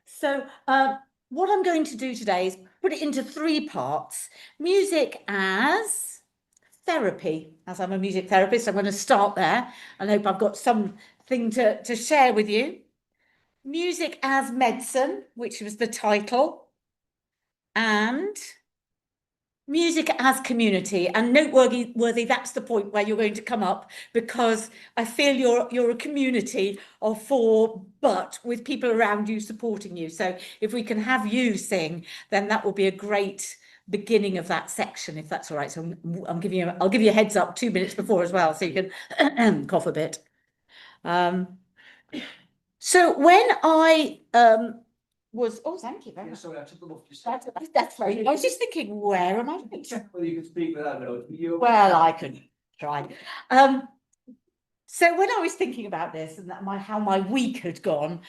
So, what I'm going to do today is put it into three parts. Music as therapy, as I'm a music therapist, I'm going to start there and hope I've got something to share with you. Music as medicine, which was the title, and music as community. And noteworthy, that's the point where you're going to come up because I feel you're a community of four, but with people around you supporting you. So if we can have you sing, then that will be a great beginning of that section, if that's all right. So I'll give you a heads up 2 minutes before as well, so you can cough a bit. So when I was, oh, thank you very much. Sorry, I took them off your That's very, I was just thinking, where am I? Whether you can speak without notes. Well, I could try. So when I was thinking about this and how my week had gone,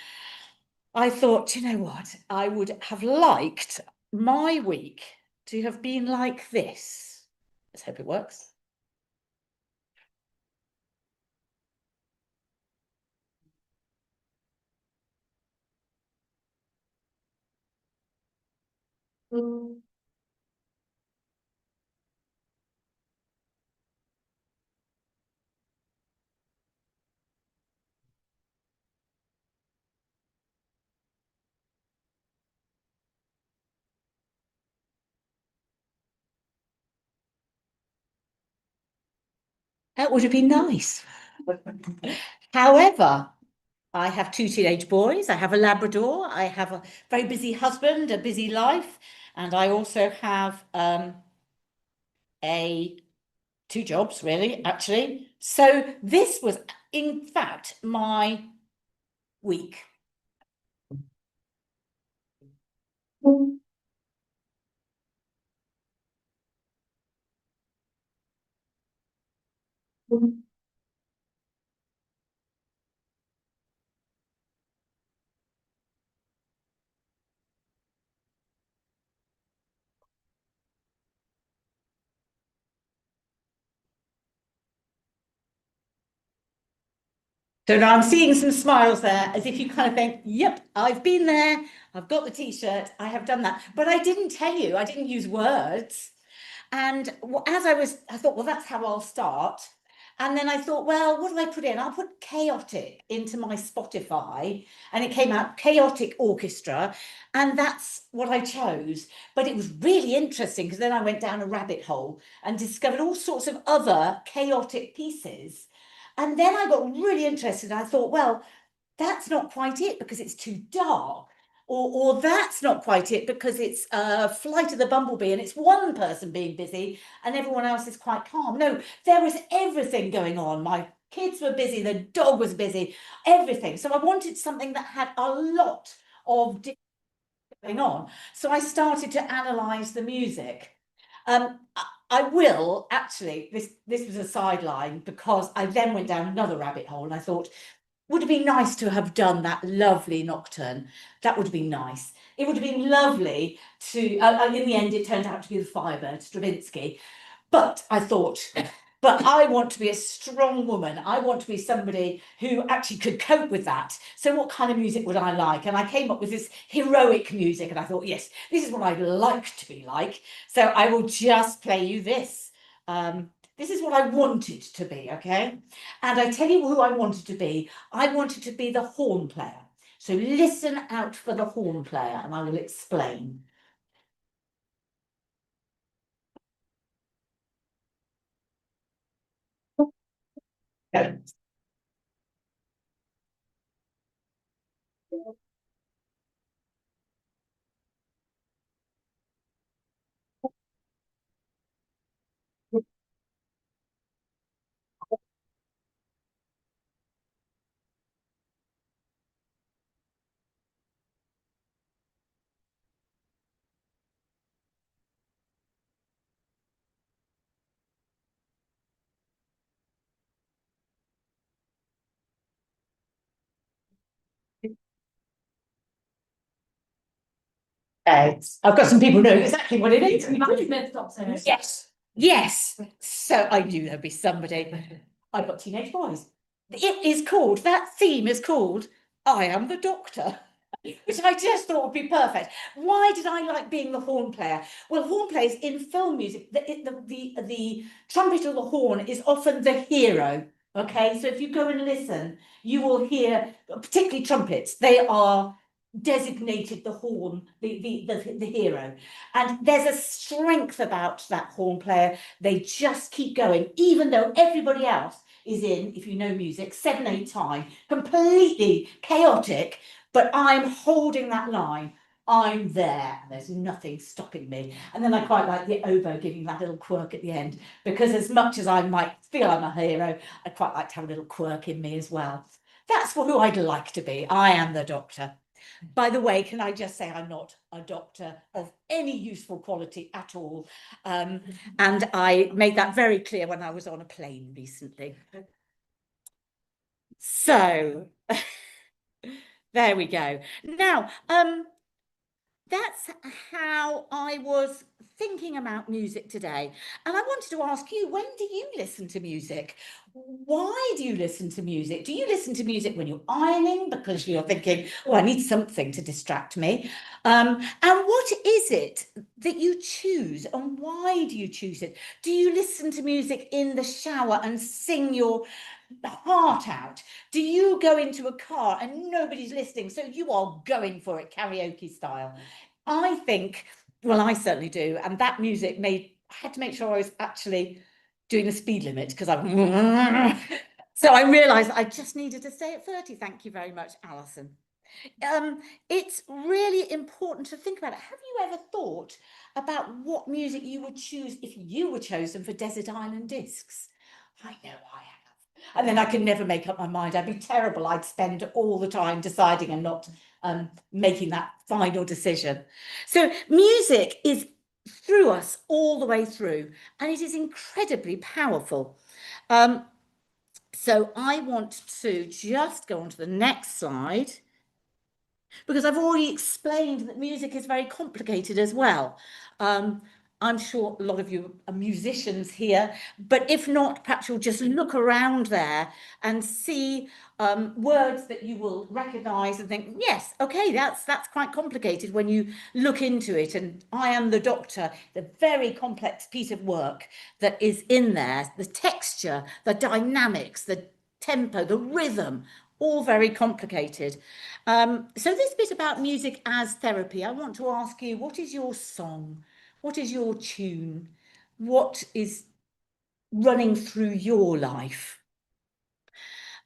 I thought, you know what? I would have liked my week to have been like this. Let's hope it works. That would have been nice. However, I have two teenage boys, I have a Labrador, I have a very busy husband, a busy life, and I also have two jobs really, actually. So this was, in fact, my week. So now I'm seeing some smiles there, as if you kind of think, yep, I've been there, I've got the t-shirt, I have done that. But I didn't tell you, I didn't use words. And I thought, well, that's how I'll start. And then I thought, well, what do I put in? I'll put chaotic into my Spotify, and it came out chaotic orchestra, and that's what I chose. But it was really interesting because then I went down a rabbit hole and discovered all sorts of other chaotic pieces. And then I got really interested. I thought, well, that's not quite it because it's too dark. Or that's not quite it because it's Flight of the Bumblebee and it's one person being busy and everyone else is quite calm. No, there was everything going on. My kids were busy, the dog was busy, everything. So I wanted something that had a lot of going on. So I started to analyze the music. I will actually, this was a sideline because I then went down another rabbit hole and I thought, would have been nice to have done that lovely nocturne. That would have been nice. It would have been lovely to, in the end, it turned out to be the Firebird, Stravinsky. But I thought, but I want to be a strong woman. I want to be somebody who actually could cope with that. So what kind of music would I like? And I came up with this heroic music and I thought, yes, this is what I'd like to be like. So I will just play you this. This is what I wanted to be, okay? And I tell you who I wanted to be. I wanted to be the horn player. So listen out for the horn player and I will explain. Okay. I've got some people who know exactly what it is. Yes, yes. So I knew there'd be somebody. I've got teenage boys. That theme is called I Am the Doctor. which I just thought would be perfect. Why did I like being the horn player? Well, horn players in film music, the trumpet or the horn is often the hero. Okay, so if you go and listen, you will hear, particularly trumpets, they are designated the horn, the hero. And there's a strength about that horn player. They just keep going, even though everybody else is in, if you know music, 7/8 time, completely chaotic, but I'm holding that line. I'm there, and there's nothing stopping me. And then I quite like the oboe giving that little quirk at the end, because as much as I might feel I'm a hero, I quite like to have a little quirk in me as well. That's who I'd like to be. I am the Doctor. By the way, can I just say I'm not a doctor of any useful quality at all. And I made that very clear when I was on a plane recently. So there we go. Now, that's how I was thinking about music today. And I wanted to ask you, when do you listen to music? Why do you listen to music? Do you listen to music when you're ironing because you're thinking, oh, I need something to distract me? And what is it that you choose, and why do you choose it? Do you listen to music in the shower and sing your heart out? Do you go into a car and nobody's listening, so you are going for it karaoke style? I think, well, I certainly do, and that music I had to make sure I was actually doing the speed limit, because I'm so I realized I just needed to stay at 30. Thank you very much, Alison. It's really important to think about it. Have you ever thought about what music you would choose if you were chosen for Desert Island Discs? I know I have. And then I could never make up my mind. I'd be terrible. I'd spend all the time deciding and not making that final decision. So music is through us all the way through, and it is incredibly powerful. So I want to just go on to the next slide, because I've already explained that music is very complicated as well. I'm sure a lot of you are musicians here, but if not, perhaps you'll just look around there and see words that you will recognise and think, yes, okay, that's quite complicated when you look into it. And I Am the Doctor, the very complex piece of work that is in there, the texture, the dynamics, the tempo, the rhythm, all very complicated. So this bit about music as therapy, I want to ask you, what is your song? What is your tune? What is running through your life?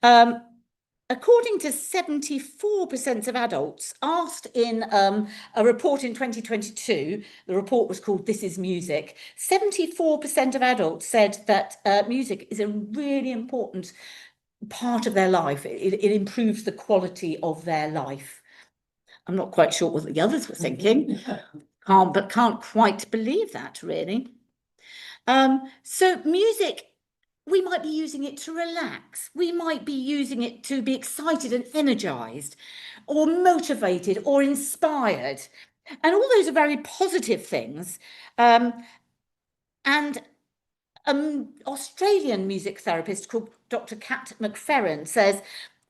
According to 74% of adults asked in a report in 2022, the report was called This Is Music, 74% of adults said that music is a really important part of their life. It improves the quality of their life. I'm not quite sure what the others were thinking, but can't quite believe that, really. So music, we might be using it to relax. We might be using it to be excited and energized, or motivated, or inspired. And all those are very positive things. And Australian music therapist called Dr. Kat McFerrin says,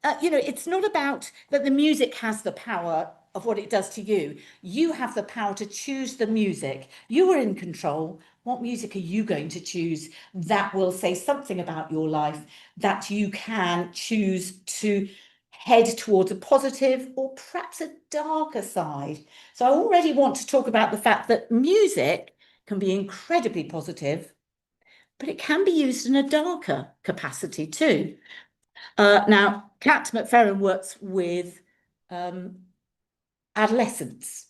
it's not about that the music has the power of what it does to you. You have the power to choose the music. You are in control. What music are you going to choose that will say something about your life, that you can choose to head towards a positive or perhaps a darker side? So I already want to talk about the fact that music can be incredibly positive, but it can be used in a darker capacity too. Now, Kat McFerrin works with adolescents,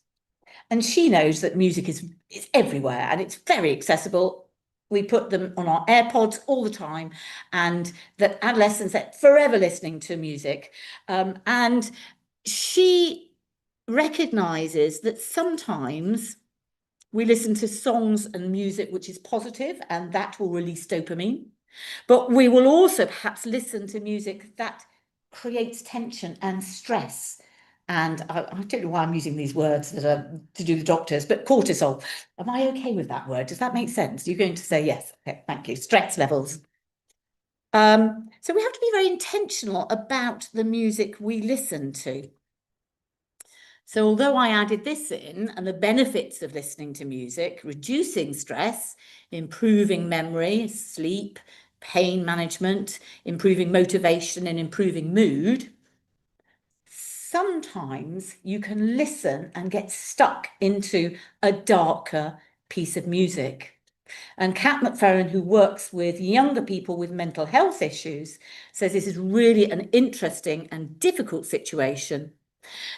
and she knows that music is everywhere and it's very accessible. We put them on our AirPods all the time, and that adolescents are forever listening to music. And she recognises that sometimes we listen to songs and music which is positive, and that will release dopamine. But we will also perhaps listen to music that creates tension and stress. And I don't know why I'm using these words that are to do with doctors, but cortisol. Am I okay with that word? Does that make sense? You're going to say yes. Okay, thank you. Stress levels. So we have to be very intentional about the music we listen to. So although I added this in and the benefits of listening to music, reducing stress, improving memory, sleep, pain management, improving motivation and improving mood, sometimes you can listen and get stuck into a darker piece of music. And Kat McFerrin, who works with younger people with mental health issues, says this is really an interesting and difficult situation.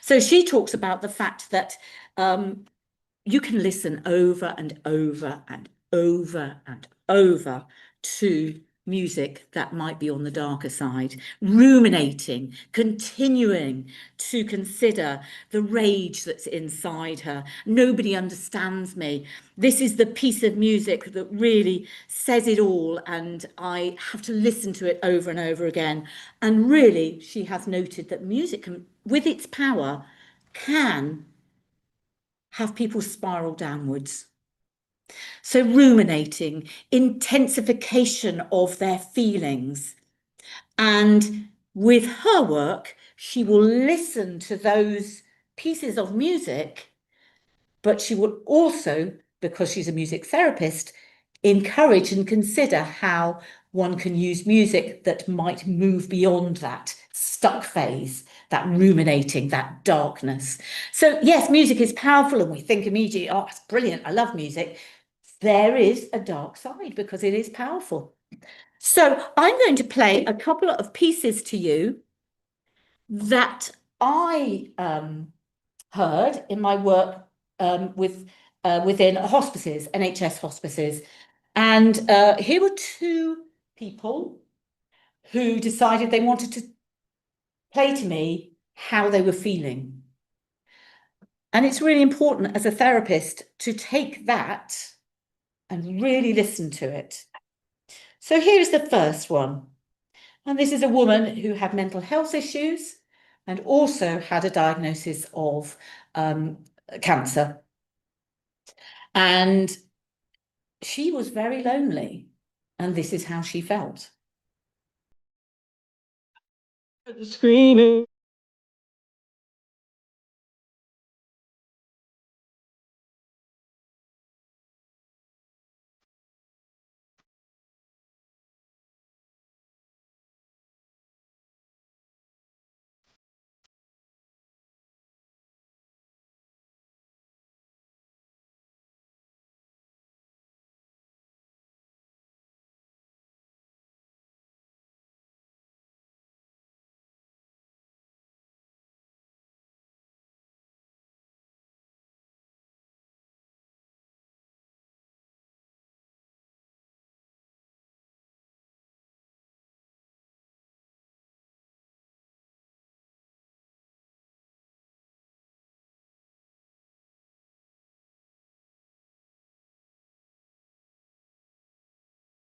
So she talks about the fact that you can listen over and over and over and over to music that might be on the darker side, ruminating, continuing to consider the rage that's inside her. Nobody understands me. This is the piece of music that really says it all, and I have to listen to it over and over again. And really, she has noted that music can, with its power, can have people spiral downwards. So ruminating, intensification of their feelings. And with her work, she will listen to those pieces of music, but she will also, because she's a music therapist, encourage and consider how one can use music that might move beyond that stuck phase, that ruminating, that darkness. So yes, music is powerful and we think immediately, oh, it's brilliant, I love music. There is a dark side because it is powerful. So I'm going to play a couple of pieces to you that I heard in my work within hospices, NHS hospices. And here were two people who decided they wanted to play to me how they were feeling. And it's really important as a therapist to take that and really listen to it. So here's the first one. And this is a woman who had mental health issues and also had a diagnosis of cancer. And she was very lonely. And this is how she felt. Screaming.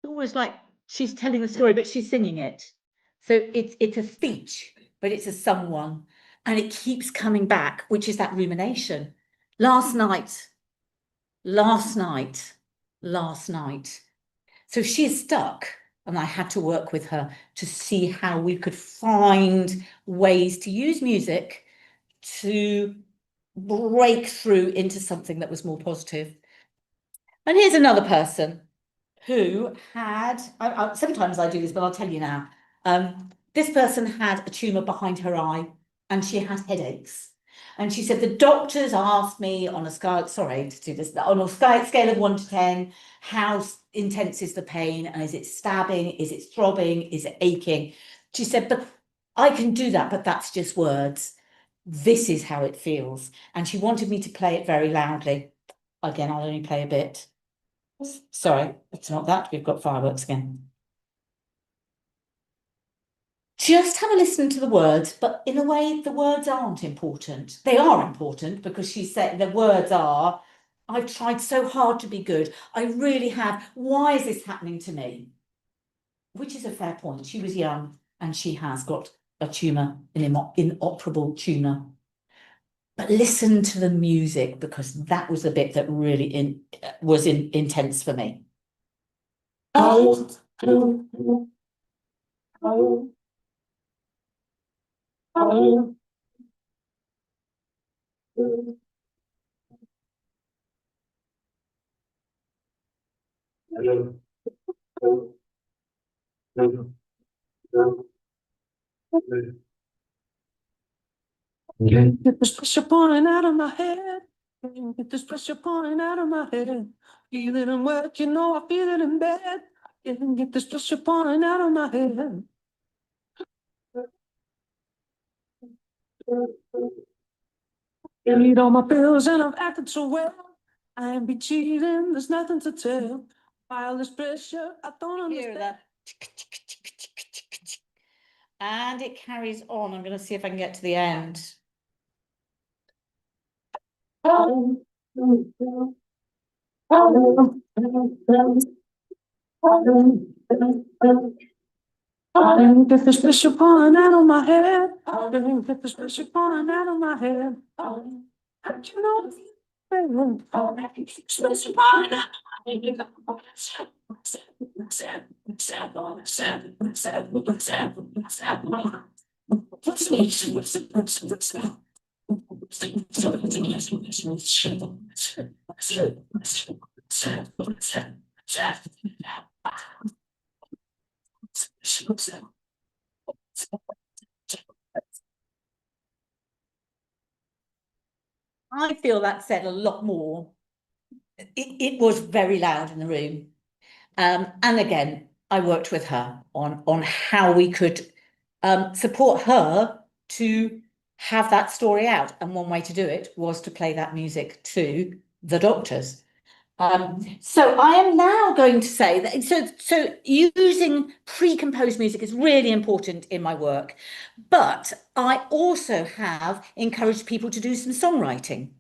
It's almost like she's telling the story, but she's singing it. So it's a speech, but it's a someone. And it keeps coming back, which is that rumination. Last night, last night, last night. So she's stuck, and I had to work with her to see how we could find ways to use music to break through into something that was more positive. And here's another person who had, sometimes I do this, but I'll tell you now. This person had a tumour behind her eye and she had headaches. And she said, the doctors asked me on a scale, sorry to do this, on a scale of 1 to 10, how intense is the pain? And is it stabbing? Is it throbbing? Is it aching? She said, but I can do that, but that's just words. This is how it feels. And she wanted me to play it very loudly. Again, I'll only play a bit. Sorry, it's not that. We've got fireworks again. Just have a listen to the words, but in a way, the words aren't important. They are important because she said the words are, I've tried so hard to be good. I really have. Why is this happening to me? Which is a fair point. She was young and she has got a tumour, an inoperable tumour. But listen to the music because that was the bit that really was intense for me. Oh. Get this pressure pouring out of my head. Get this pressure pouring out of my head. Feel it in work, you know I feel it in bed. Get this pressure pouring out of my head. Paid all my bills and I've acted so well. I ain't be cheating, there's nothing to tell. While this pressure, I don't Hear understand. that. And it carries on. I'm going to see if I can get to the end. Get this pressure pouring out of my head. Get this pressure pouring out of my head. You know, pressure pouring out I feel that said a lot more. It was very loud in the room. And again, I worked with her on how we could support her to have that story out. And one way to do it was to play that music to the doctors. So I am now going to say that so using pre-composed music is really important in my work, but I also have encouraged people to do some songwriting.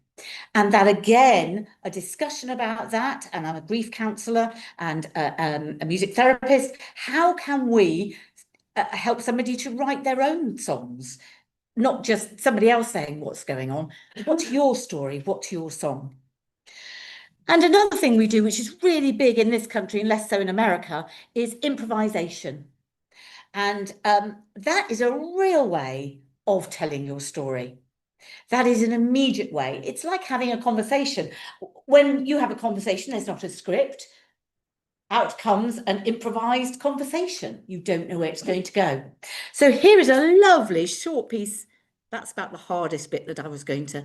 And that again, a discussion about that, and I'm a grief counsellor and a music therapist. How can we help somebody to write their own songs, not just somebody else saying what's going on? What's your story? What's your song? And another thing we do, which is really big in this country and less so in America, is improvisation. And that is a real way of telling your story. That is an immediate way. It's like having a conversation. When you have a conversation, there's not a script. Out comes an improvised conversation. You don't know where it's going to go. So here is a lovely short piece. That's about the hardest bit that I was going to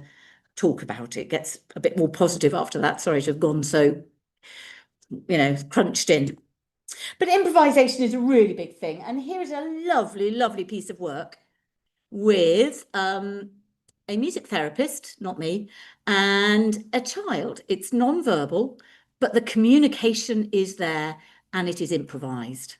talk about. It gets a bit more positive after that. Sorry to have gone so, crunched in. But improvisation is a really big thing. And here is a lovely, lovely piece of work with a music therapist, not me, and a child. It's non-verbal, but the communication is there and it is improvised.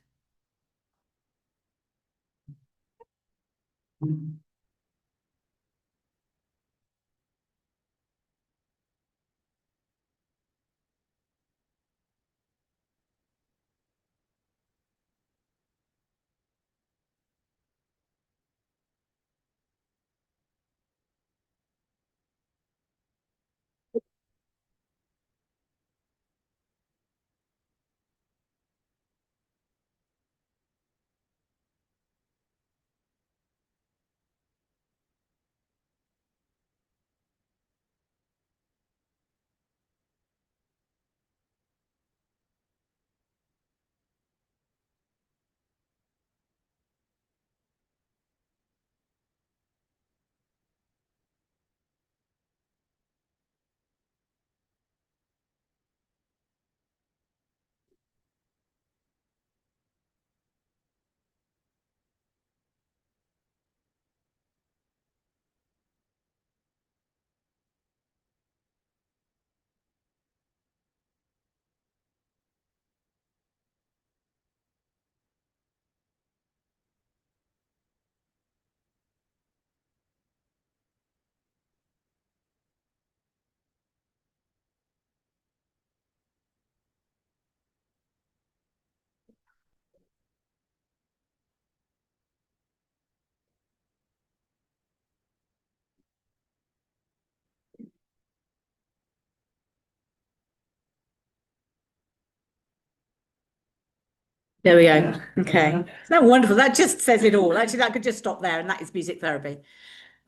There we go. Okay. Isn't that wonderful? That just says it all. Actually, that could just stop there, and that is music therapy.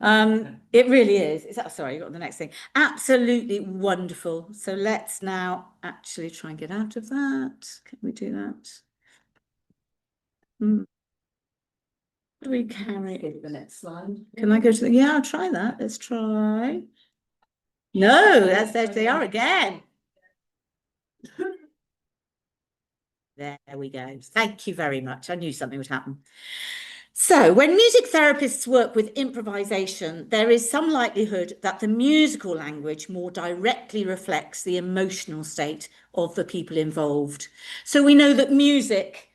It really is. Sorry, you got the next thing. Absolutely wonderful. So let's now actually try and get out of that. Can we do that? Do we carry? Go to the next slide. Can I go to the? Yeah, I'll try that. Let's try. No, there they are again. There we go. Thank you very much. I knew something would happen. So, when music therapists work with improvisation, there is some likelihood that the musical language more directly reflects the emotional state of the people involved. So, we know that music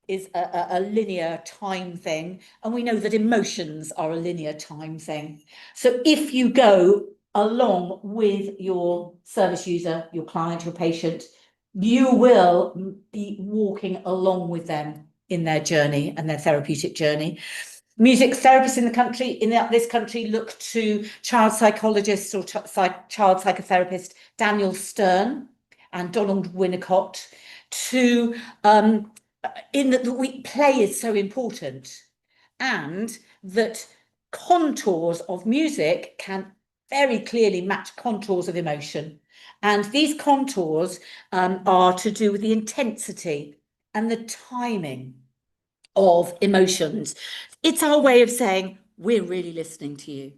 is a linear time thing, and we know that emotions are a linear time thing. So, if you go along with your service user, your client, your patient, you will be walking along with them in their journey and their therapeutic journey. Music therapists in the country, in this country, look to child psychologists or child psychotherapist Daniel Stern and Donald Winnicott to in that play is so important, and that contours of music can very clearly match contours of emotion. And these contours are to do with the intensity and the timing of emotions. It's our way of saying, we're really listening to you.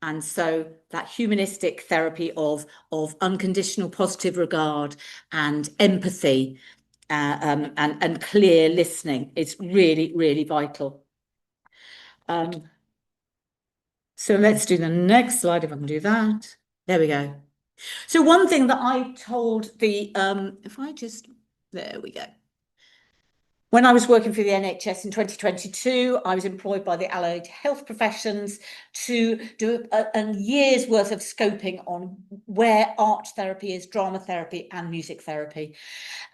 And so that humanistic therapy of unconditional positive regard and empathy and clear listening is really, really vital. So let's do the next slide if I can do that. There we go. So one thing that I told the, there we go. When I was working for the NHS in 2022, I was employed by the allied health professions to do a year's worth of scoping on where art therapy is, drama therapy and music therapy,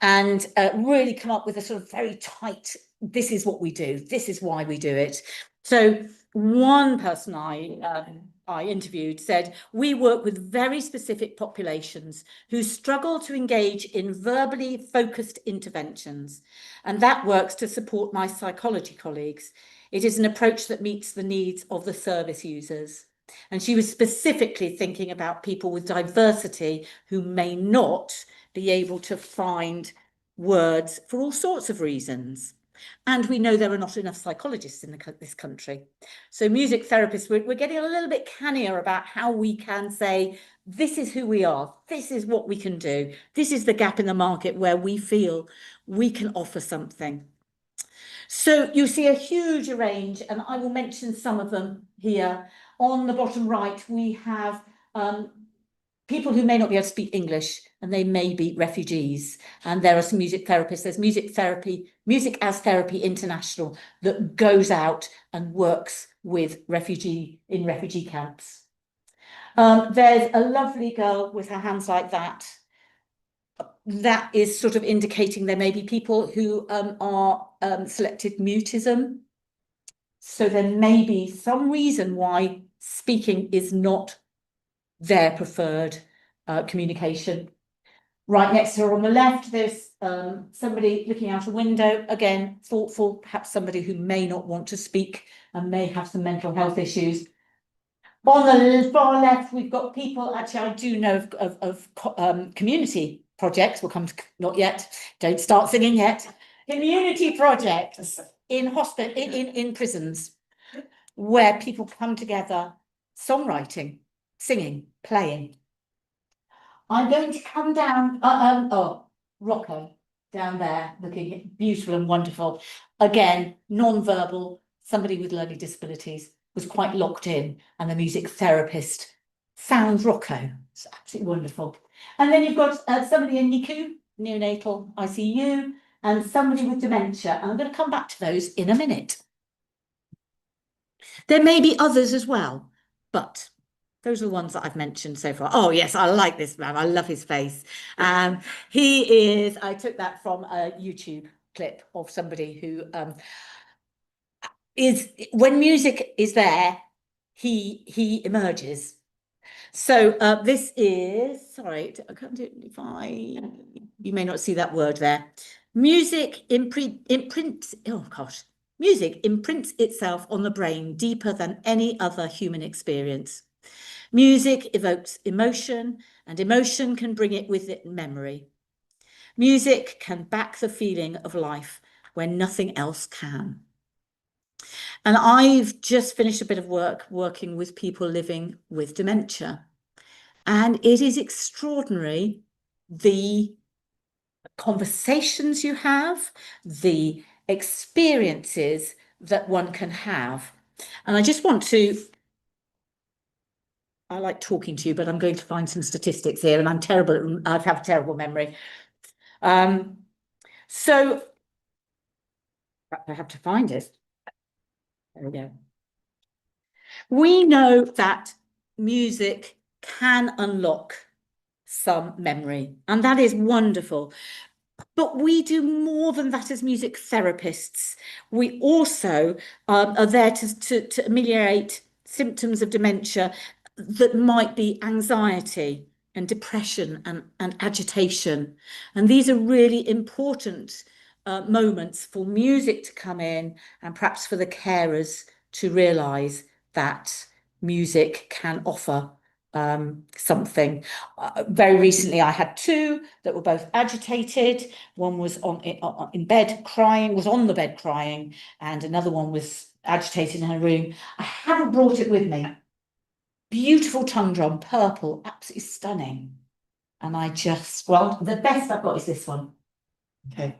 and really come up with a sort of very tight, this is what we do, this is why we do it. So one person I interviewed said, we work with very specific populations who struggle to engage in verbally focused interventions, and that works to support my psychology colleagues. It is an approach that meets the needs of the service users. And she was specifically thinking about people with diversity who may not be able to find words for all sorts of reasons. And we know there are not enough psychologists in this country. So music therapists, we're getting a little bit cannier about how we can say, this is who we are, this is what we can do, this is the gap in the market where we feel we can offer something. So you see a huge range, and I will mention some of them here. On the bottom right, we have people who may not be able to speak English, and they may be refugees. And there are some music therapists. There's Music as Therapy International, that goes out and works with refugee camps. There's a lovely girl with her hands like that. That is sort of indicating there may be people who are selective mutism. So there may be some reason why speaking is not their preferred communication. Right next to her on the left, there's somebody looking out a window, again, thoughtful, perhaps somebody who may not want to speak and may have some mental health issues. On the far left, we've got people, actually, I do know of community projects, we'll come to, not yet, don't start singing yet, community projects in hospital, in prisons, where people come together, songwriting, singing, playing. I'm going to come down, Rocco, down there, looking beautiful and wonderful. Again, non-verbal, somebody with learning disabilities, was quite locked in, and the music therapist found Rocco. It's absolutely wonderful. And then you've got somebody in NICU, neonatal ICU, and somebody with dementia. And I'm going to come back to those in a minute. There may be others as well, but those are the ones that I've mentioned so far. Oh, yes, I like this man. I love his face. He is, I took that from a YouTube clip of somebody who is, when music is there, he emerges. So this is, sorry, I can't do it if you may not see that word there. Music imprint, oh gosh, Music imprints itself on the brain deeper than any other human experience. Music evokes emotion, and emotion can bring it with it memory. Music can back the feeling of life when nothing else can. And I've just finished a bit of work working with people living with dementia. And it is extraordinary the conversations you have, the experiences that one can have. And I just want to, I like talking to you, but I'm going to find some statistics here, and I'm terrible, I have a terrible memory. So I have to find it. There we go. We know that music can unlock some memory, and that is wonderful. But we do more than that as music therapists. We also are there to ameliorate symptoms of dementia that might be anxiety and depression and agitation. And these are really important moments for music to come in, and perhaps for the carers to realise that music can offer something. Very recently, I had two that were both agitated. One was in bed crying, was on the bed crying, and another one was agitated in her room. I haven't brought it with me. Beautiful tongue drum, purple, absolutely stunning. And I just, well, the best I've got is this one. Okay.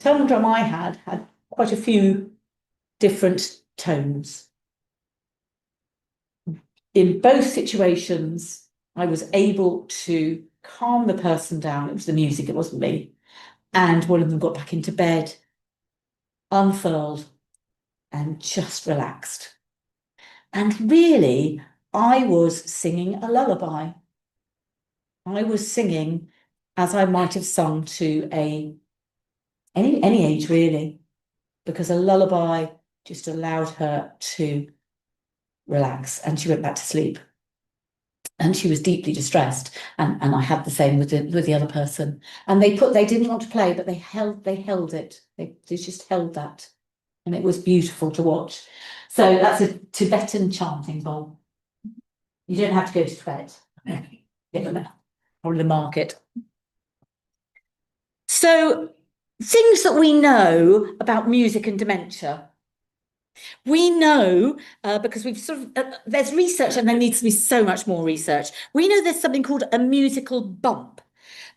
Tongue drum I had quite a few different tones. In both situations, I was able to calm the person down. It was the music, it wasn't me. And one of them got back into bed, unfurled, and just relaxed. And really, I was singing a lullaby. I was singing as I might have sung to any age, really, because a lullaby just allowed her to relax, and she went back to sleep. And she was deeply distressed, and I had the same with the other person. And they didn't want to play, but they held it. They just held that, and it was beautiful to watch. So that's a Tibetan chanting bowl. You don't have to go to Tibet. Probably the market. So things that we know about music and dementia. We know, because we've sort of, there's research, and there needs to be so much more research. We know there's something called a musical bump,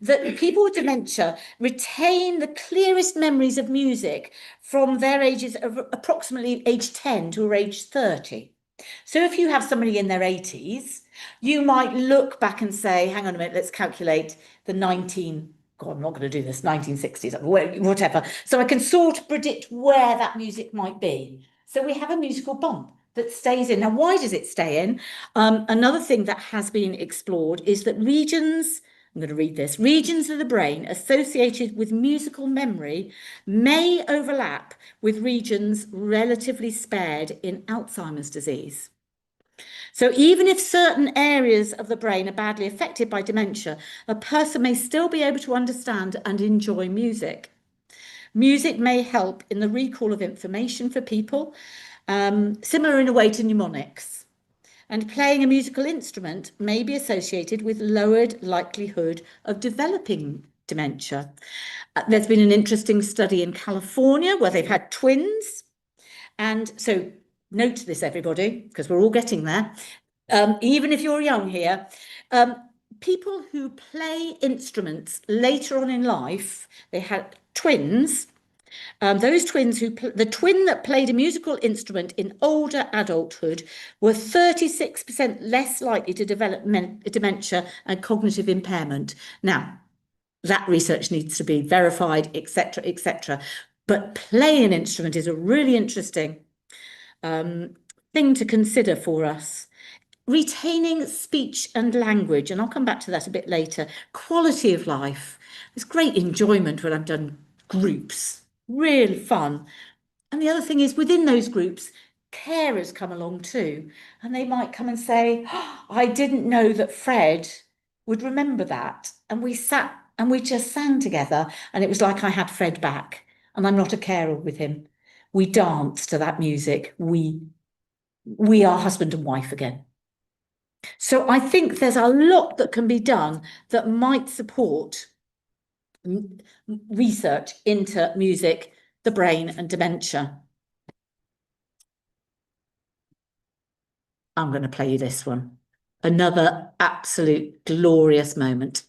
that people with dementia retain the clearest memories of music from their ages of approximately age 10 to age 30. So if you have somebody in their 80s, you might look back and say, hang on a minute, let's calculate the God, I'm not going to do this, 1960s, whatever. So I can sort of predict where that music might be. So we have a musical bump that stays in. Now, why does it stay in? Another thing that has been explored is that regions, I'm going to read this, regions of the brain associated with musical memory may overlap with regions relatively spared in Alzheimer's disease. So even if certain areas of the brain are badly affected by dementia, a person may still be able to understand and enjoy music. Music may help in the recall of information for people, similar in a way to mnemonics. And playing a musical instrument may be associated with lowered likelihood of developing dementia. There's been an interesting study in California where they've had twins. And so note this, everybody, because we're all getting there. Even if you're young here, people who play instruments later on in life, they had twins. Those twins the twin that played a musical instrument in older adulthood were 36% less likely to develop dementia and cognitive impairment. Now, that research needs to be verified, etc., etc. But playing an instrument is a really interesting thing to consider for us. Retaining speech and language, and I'll come back to that a bit later. Quality of life. There's great enjoyment when I've done groups, really fun. And the other thing is, within those groups, carers come along too, and they might come and say, "Oh, I didn't know that Fred would remember that." And we sat and we just sang together, and it was like I had Fred back, and I'm not a carer with him. We danced to that music. We are husband and wife again. So I think there's a lot that can be done that might support research into music, the brain, and dementia. I'm going to play you this one. Another absolute glorious moment.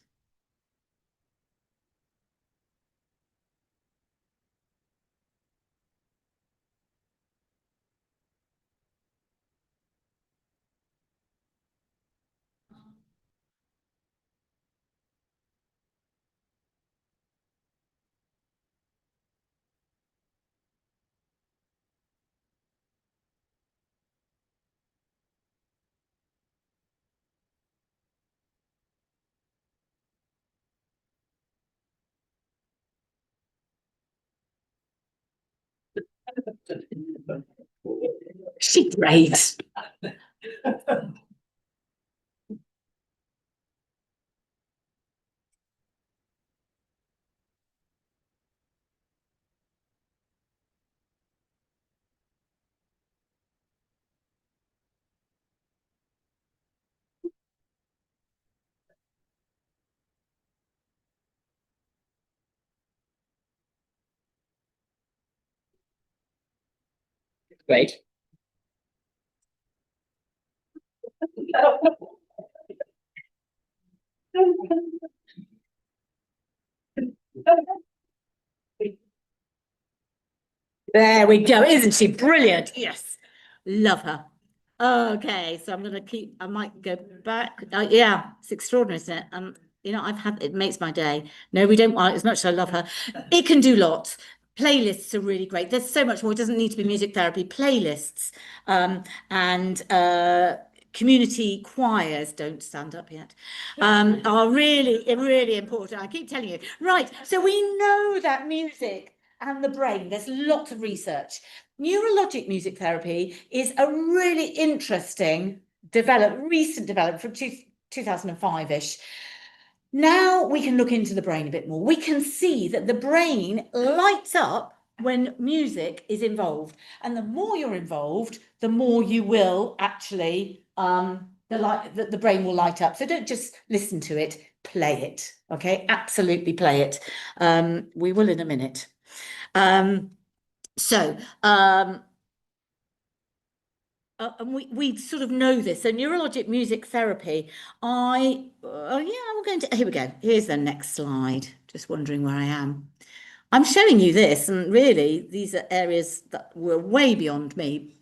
She's great. Great. There we go. Isn't she brilliant? Yes. Love her. Okay, so I'm going to keep, I might go back. Yeah, it's extraordinary, isn't it? I've had, it makes my day. No, we don't want, as much as I love her. It can do lots. Playlists are really great. There's so much more. It doesn't need to be music therapy. Playlists and community choirs, don't stand up yet, are really, really important. I keep telling you. Right, so we know that music and the brain, there's lots of research. Neurologic music therapy is a really interesting recent development from 2005-ish. Now we can look into the brain a bit more. We can see that the brain lights up when music is involved. And the more you're involved, the more you will actually, the brain will light up. So don't just listen to it, play it. Okay, absolutely play it. We will in a minute. And we sort of know this. So neurologic music therapy, here we go. Here's the next slide. Just wondering where I am. I'm showing you this, and really these are areas that were way beyond me,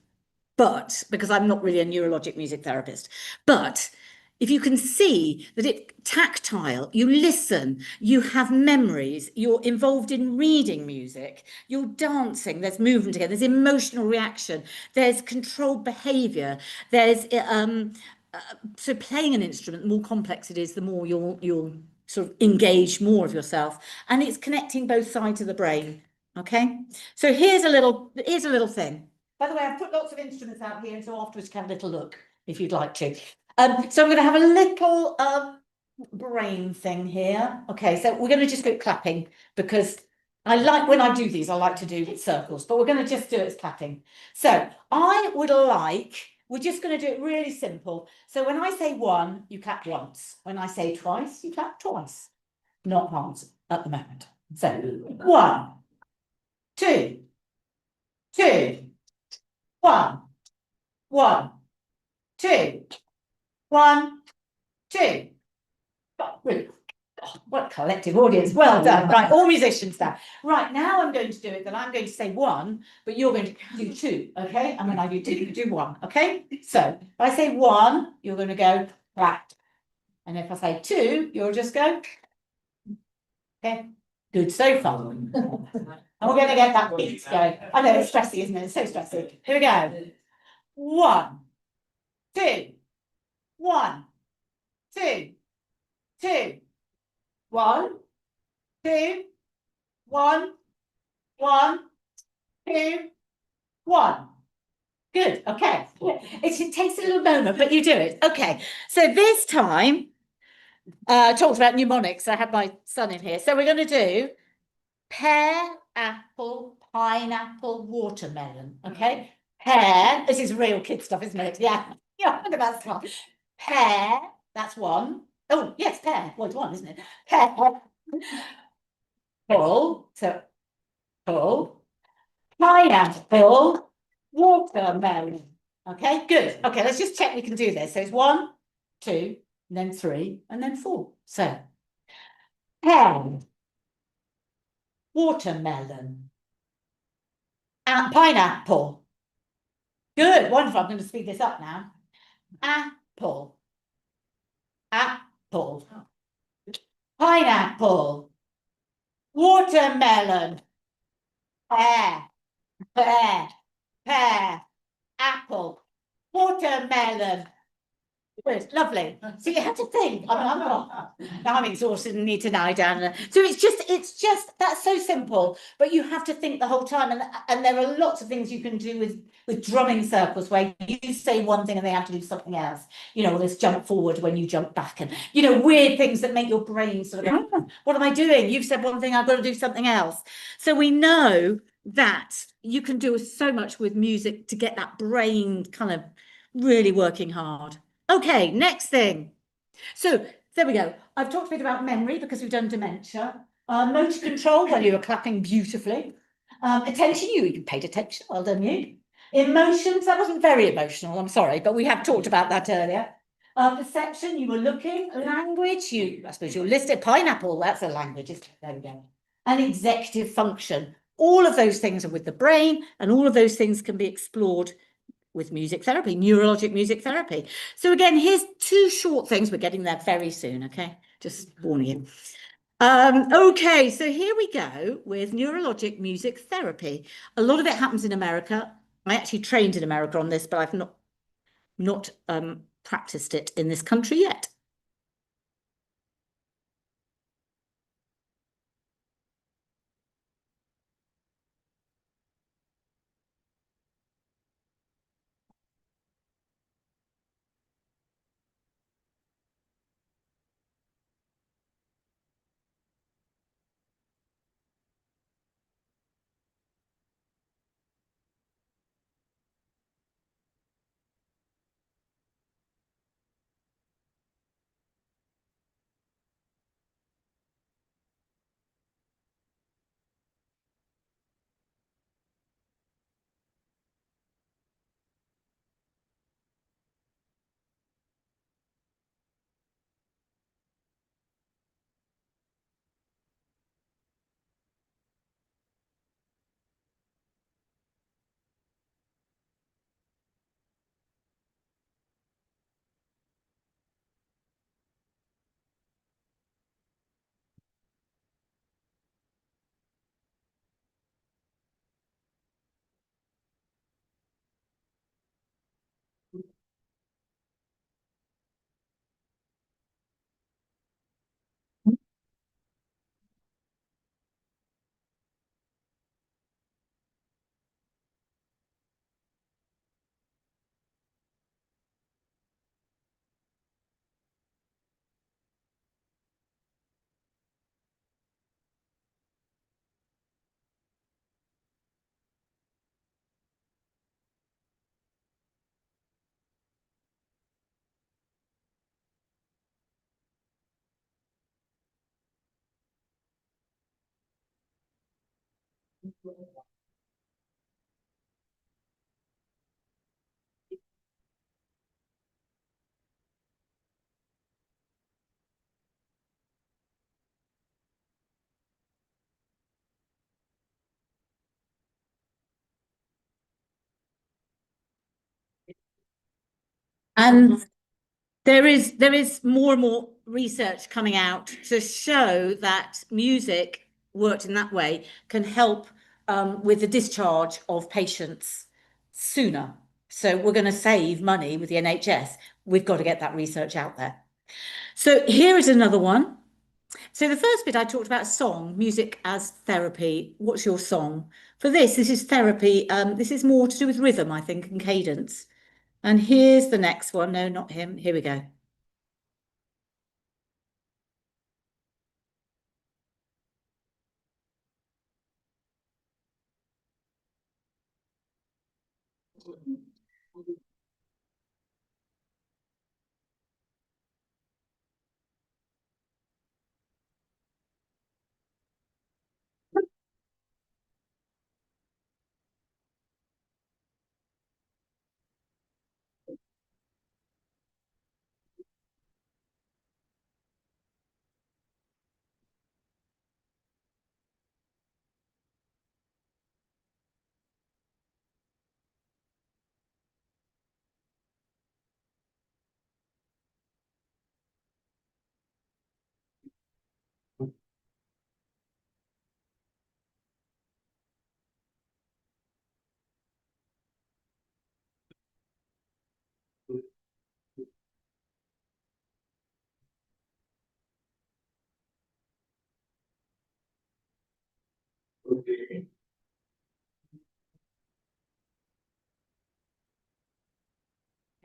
but because I'm not really a neurologic music therapist, but if you can see that it's tactile, you listen, you have memories, you're involved in reading music, you're dancing, there's movement again, there's emotional reaction, there's controlled behavior, there's so playing an instrument, the more complex it is, the more you'll sort of engage more of yourself, and it's connecting both sides of the brain. Okay, so here's a little thing. By the way, I've put lots of instruments out here, so afterwards you can have a little look if you'd like to. So I'm going to have a little brain thing here. Okay, so we're going to just go clapping because I like when I do these, I like to do circles, but we're going to just do it as clapping. So we're just going to do it really simple. So when I say one, you clap once. When I say twice, you clap twice. Not once at the moment. So 1, 2, 2, 1, 1, 2, 1, 2. Brilliant. Oh, what a collective audience. Well done. Right, all musicians now. Right, now I'm going to do it, then I'm going to say 1, but you're going to do 2, okay? And when I do 2, you do 1, okay? So if I say 1, you're going to go clap. And if I say 2, you'll just go. Okay, good so far. And we're going to get that beat going. I know it's stressy, isn't it? It's so stressy. Here we go. 1, 2, 1, 2, 2, 1, 2, 1, 1, 2, 1. Good. Okay. It takes a little moment, but you do it. Okay. So this time, talked about mnemonics. I have my son in here. So we're going to do pear, apple, pineapple, watermelon. Okay. Pear. This is real kid stuff, isn't it? Yeah. Yeah. Look at that stuff. Pear. That's one. Oh, yes, pear. Well, it's one, isn't it? Pear. Apple. So, apple. Pineapple. Watermelon. Okay, good. Okay, let's just check we can do this. So it's 1, 2, and then 3, and then 4. So, pear, watermelon, and pineapple. Good, wonderful. I'm going to speed this up now. Apple, apple, pineapple, watermelon, pear, pear, pear, apple, watermelon. Good, lovely. So you have to think. I'm not. Now I'm exhausted and need to lie down. So it's just that's so simple, but you have to think the whole time. And there are lots of things you can do with drumming circles where you say one thing and they have to do something else. You know, let's jump forward when you jump back, and you know, weird things that make your brain sort of, what am I doing? You've said one thing, I've got to do something else. So we know that you can do so much with music to get that brain kind of really working hard. Okay, next thing. So there we go. I've talked a bit about memory because we've done dementia. Motor control, well, you were clapping beautifully. Attention, you paid attention. Well done, you. Emotions, that wasn't very emotional, I'm sorry, but we have talked about that earlier. Perception, you were looking. Language, I suppose you're listed. Pineapple, that's a language, isn't it? There we go. And executive function. All of those things are with the brain, and all of those things can be explored with music therapy, neurologic music therapy. So again, here's 2 short things. We're getting there very soon, okay? Just warning you. Okay, so here we go with neurologic music therapy. A lot of it happens in America. I actually trained in America on this, but I've not practiced it in this country yet. And there is more and more research coming out to show that music worked in that way can help with the discharge of patients sooner. So we're going to save money with the NHS. We've got to get that research out there. So here is another one. So the first bit I talked about song, music as therapy. What's your song? for this is therapy. This is more to do with rhythm, I think, and cadence. And here's the next one. No, not him. Here we go.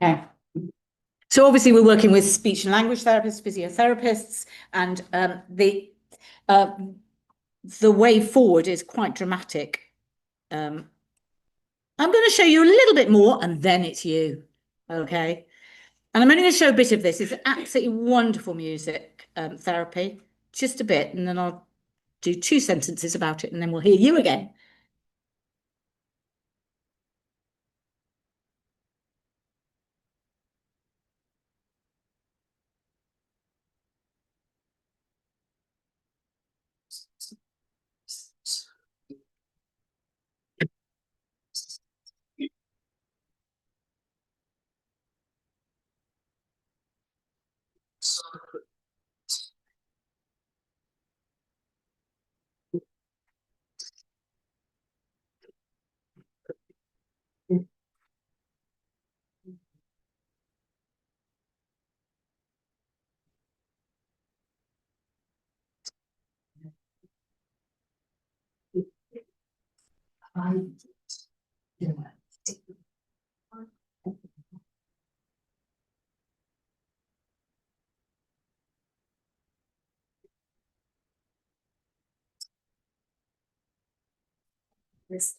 Okay. So obviously we're working with speech and language therapists, physiotherapists, and the way forward is quite dramatic. I'm going to show you a little bit more, and then it's you, okay? And I'm only going to show a bit of this. It's absolutely wonderful music therapy, just a bit, and then I'll do 2 sentences about it, and then we'll hear you again. Yes.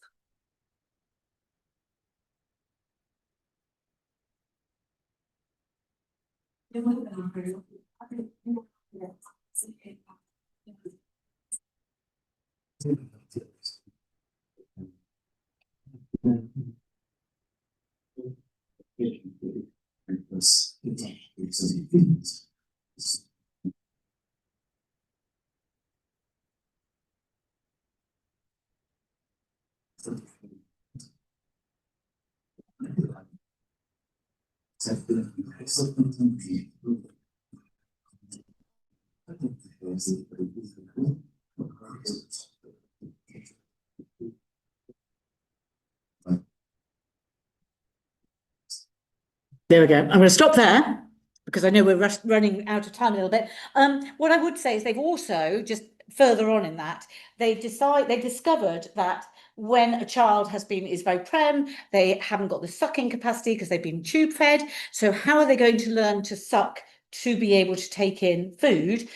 There we go. I'm going to stop there because I know we're running out of time a little bit. What I would say is they've also, just further on in that, they've discovered that when a child is very prem, they haven't got the sucking capacity because they've been tube fed. So how are they going to learn to suck to be able to take in food?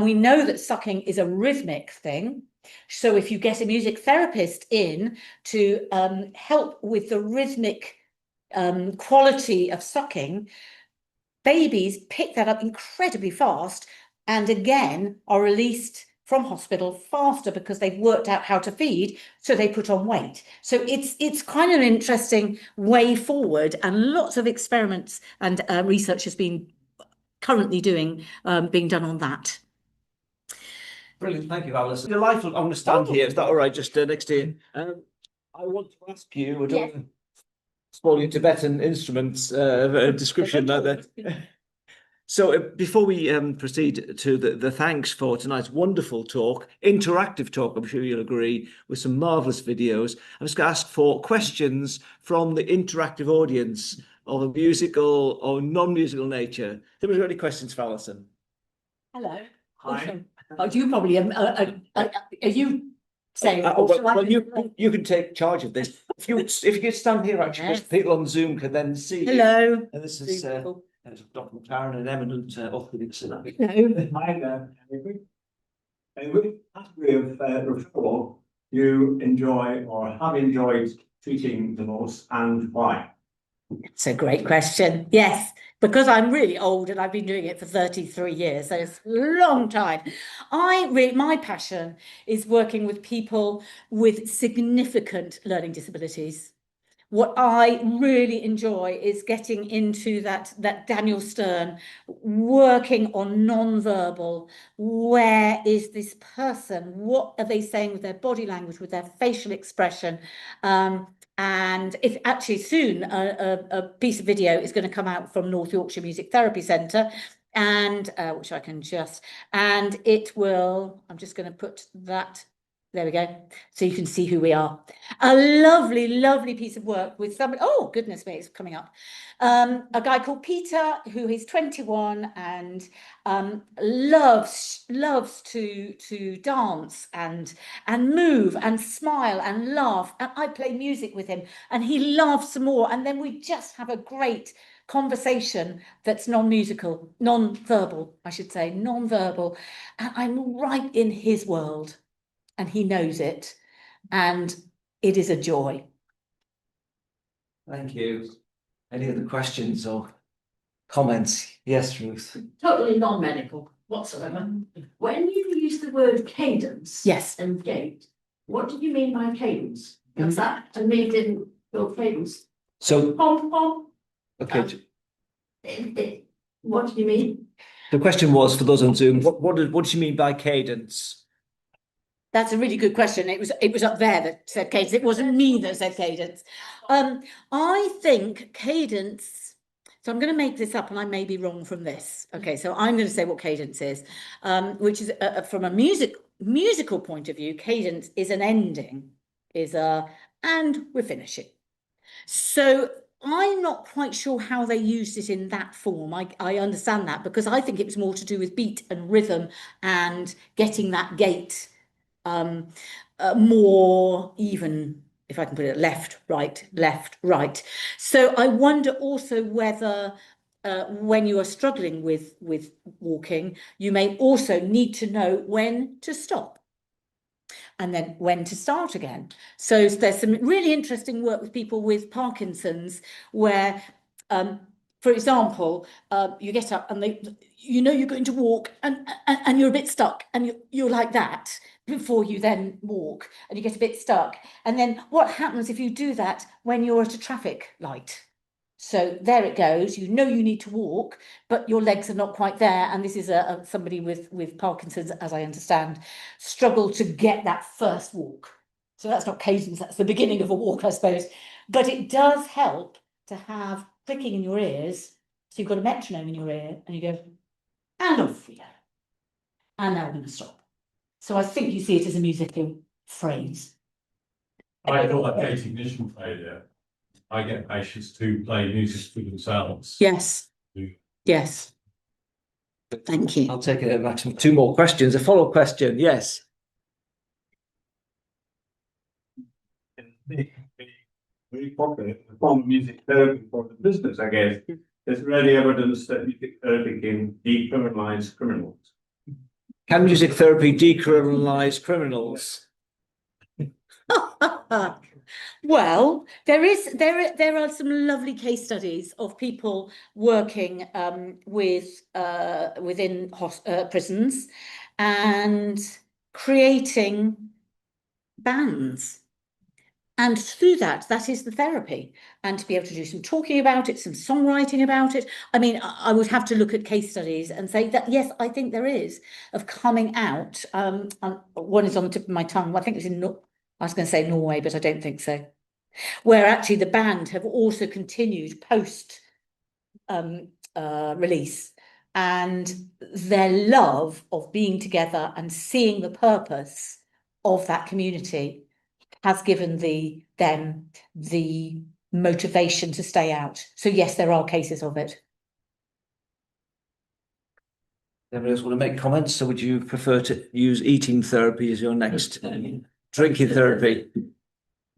We know that sucking is a rhythmic thing. So if you get a music therapist in to help with the rhythmic quality of sucking, babies pick that up incredibly fast and again are released from hospital faster because they've worked out how to feed, so they put on weight. So it's kind of an interesting way forward, and lots of experiments and research has been currently being done on that. Brilliant, thank you, Alison. Delightful. I'm going to stand here. Is that all right? Just next to you. I want to ask you. I don't spoil your Tibetan instruments description like that. So before we proceed to the thanks for tonight's wonderful talk, interactive talk, I'm sure you'll agree, with some marvellous videos, I'm just going to ask for questions from the interactive audience of a musical or non-musical nature. Have you got any questions for Alison? Hello. Hi. Oh, you probably are you say, or shall I well, do- you can take charge of this. If you could stand here, actually, Yes. because people on Zoom can then see you. Hello. And this is People. Dr. McLaren, an eminent orthopedic Hello. Hi there, everybody. In which category of referral you enjoy or have enjoyed treating the most and why? It's a great question. Yes, because I'm really old and I've been doing it for 33 years, so it's a long time. My passion is working with people with significant learning disabilities. What I really enjoy is getting into that Daniel Stern, working on non-verbal. Where is this person? What are they saying with their body language, with their facial expression? And if actually soon a piece of video is going to come out from North Yorkshire Music Therapy Centre, and which I can just, and it will, I'm just going to put that, there we go, so you can see who we are. A lovely, lovely piece of work with somebody, oh goodness me, it's coming up. A guy called Peter, who is 21 and loves to dance and move and smile and laugh. And I play music with him and he laughs some more. And then we just have a great conversation that's non-musical, non-verbal, I should say, non-verbal. And I'm right in his world and he knows it. And it is a joy. Thank you. Any other questions or comments? Yes, Ruth. Totally non-medical whatsoever. When you use the word cadence Yes. and gait, what do you mean by cadence? Because that to me didn't feel cadence. So, Pom pom. okay, What do you mean? the question was for those on Zoom, what do you mean by cadence? That's a really good question. It was up there that said cadence. It wasn't me that said cadence. I think cadence. So I'm going to make this up, and I may be wrong from this. Okay, so I'm going to say what cadence is, which is from a musical point of view. Cadence is an ending, and we're finishing. So I'm not quite sure how they used it in that form. I understand that because I think it was more to do with beat and rhythm and getting that gait more even, if I can put it, left, right. So I wonder also whether when you are struggling with walking, you may also need to know when to stop and then when to start again. So there's some really interesting work with people with Parkinson's where for example, you get up and you're going to walk and you're a bit stuck and you're like that before you then walk and you get a bit stuck. And then what happens if you do that when you're at a traffic light? So there it goes, you need to walk, but your legs are not quite there. And this is somebody with Parkinson's, as I understand, struggle to get that first walk. So that's not cadence, that's the beginning of a walk, I suppose. But it does help to have clicking in your ears. So you've got a metronome in your ear and you go, and off we go. And now we're going to stop. So I think you see it as a musical phrase. I thought that gait ignition failure, I get patients to play music for themselves. Yes. Yes. Thank you. I'll take a maximum 2 more questions. A follow-up question, yes. Very popular form of music therapy for the business, I guess. There's really evidence that music therapy can decriminalize criminals. Can music therapy decriminalise criminals? Well, there are some lovely case studies of people working within prisons and creating bands. And through that is the therapy. And to be able to do some talking about it, some songwriting about it. I mean, I would have to look at case studies and say that, yes, I think there is, of coming out. One is on the tip of my tongue. I think it's I was going to say Norway, but I don't think so. Where actually the band have also continued post release. And their love of being together and seeing the purpose of that community has given them the motivation to stay out. So yes, there are cases of it. Anybody else want to make comments? So would you prefer to use eating therapy as your next drinking therapy.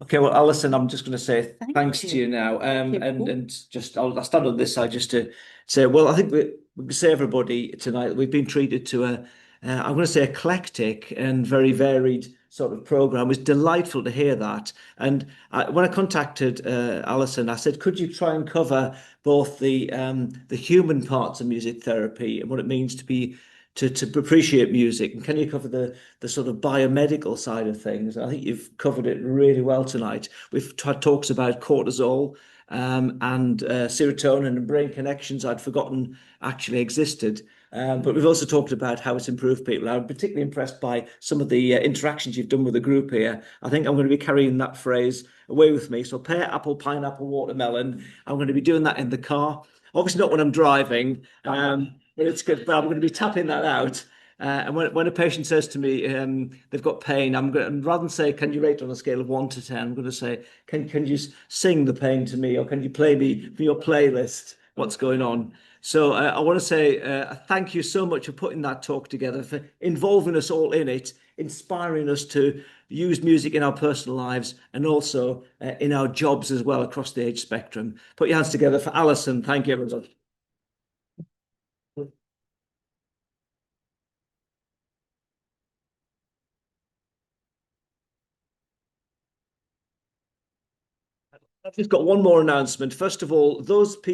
Okay, well, Alison, I'm just going to say Thank thanks you. to you now. you. And just I'll stand on this side just to say, well, I think we can say everybody tonight that we've been treated to I'm going to say eclectic and very varied sort of program. It was delightful to hear that. And when I contacted Alison, I said, could you try and cover both the human parts of music therapy and what it means to be to appreciate music, and can you cover the sort of biomedical side of things? I think you've covered it really well tonight. We've had talks about cortisol and serotonin and brain connections I'd forgotten actually existed. But we've also talked about how it's improved people. I'm particularly impressed by some of the interactions you've done with the group here. I think I'm going to be carrying that phrase away with me. So pear, apple, pineapple, watermelon. I'm going to be doing that in the car. Obviously not when I'm driving, but it's good. But I'm going to be tapping that out. And when a patient says to me they've got pain, I'm going to, rather than say, can you rate on a scale of 1 to 10, I'm going to say, can you sing the pain to me, or can you play me for your playlist what's going on? So I want to say thank you so much for putting that talk together, for involving us all in it, inspiring us to use music in our personal lives and also in our jobs as well across the age spectrum. Put your hands together for Alison. Thank you, everybody. I've just got one more announcement. First of all, those people